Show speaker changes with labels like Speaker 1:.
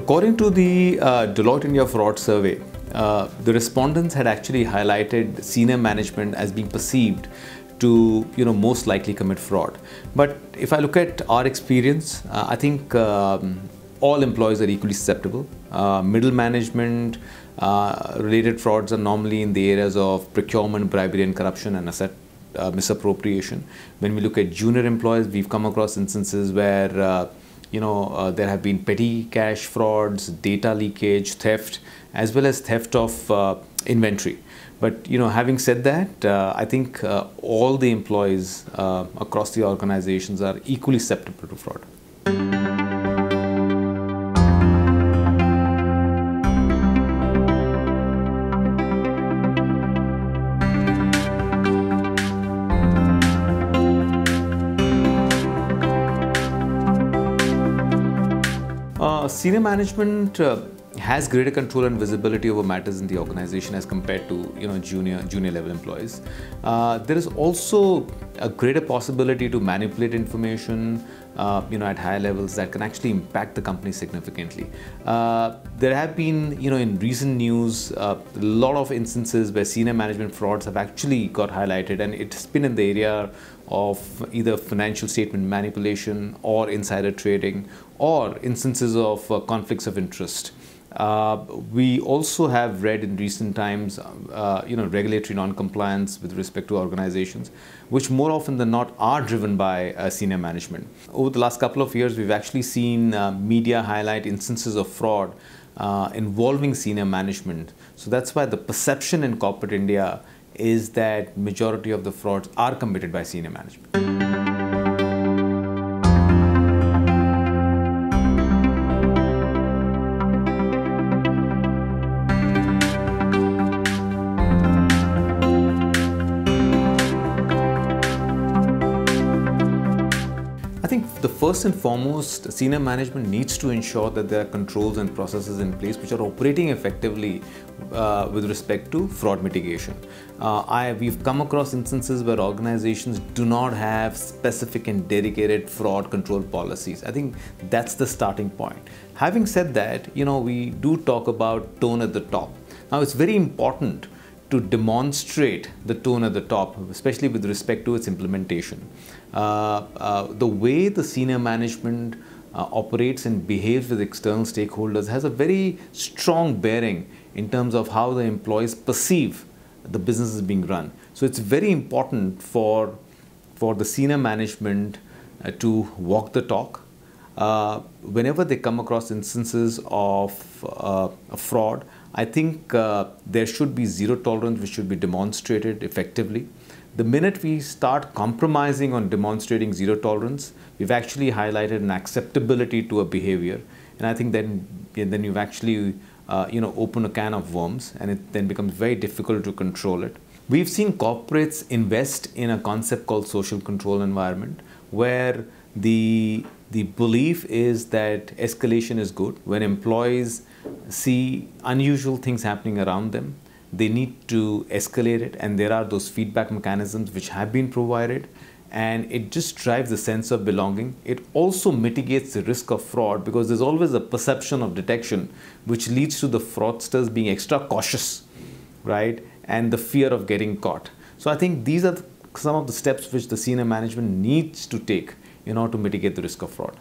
Speaker 1: According to the Deloitte India fraud survey, the respondents had actually highlighted senior management as being perceived to most likely commit fraud. But if I look at our experience, I think all employees are equally susceptible. Middle management related frauds are normally in the areas of procurement, bribery and corruption and asset misappropriation. When we look at junior employees, we've come across instances where there have been petty cash frauds, data leakage, theft, as well as theft of inventory. But having said that, I think all the employees across the organizations are equally susceptible to fraud. Senior management has greater control and visibility over matters in the organization as compared to junior level employees. There is also a greater possibility to manipulate information at higher levels that can actually impact the company significantly. There have been in recent news a lot of instances where senior management frauds have actually got highlighted, and it's been in the area of either financial statement manipulation or insider trading or instances of conflicts of interest. We also have read in recent times, regulatory non-compliance with respect to organizations, which more often than not are driven by senior management. Over the last couple of years, we've actually seen media highlight instances of fraud involving senior management. So that's why the perception in corporate India is that majority of the frauds are committed by senior management. I think the first and foremost, senior management needs to ensure that there are controls and processes in place which are operating effectively with respect to fraud mitigation. We've come across instances where organizations do not have specific and dedicated fraud control policies. I think that's the starting point. Having said that, we do talk about tone at the top. Now, it's very important to demonstrate the tone at the top, especially with respect to its implementation. The way the senior management operates and behaves with external stakeholders has a very strong bearing in terms of how the employees perceive the business is being run. So it's very important for the senior management to walk the talk. Whenever they come across instances of fraud, I think there should be zero tolerance, which should be demonstrated effectively. The minute we start compromising on demonstrating zero tolerance, we've actually highlighted an acceptability to a behavior, and I think then you've actually open a can of worms, and it then becomes very difficult to control it. We've seen corporates invest in a concept called social control environment, where the belief is that escalation is good. When employees see unusual things happening around them, they need to escalate it, and there are those feedback mechanisms which have been provided, and it just drives a sense of belonging. It also mitigates the risk of fraud because there's always a perception of detection, which leads to the fraudsters being extra cautious, right? And the fear of getting caught. So I think these are some of the steps which the senior management needs to take in order to mitigate the risk of fraud.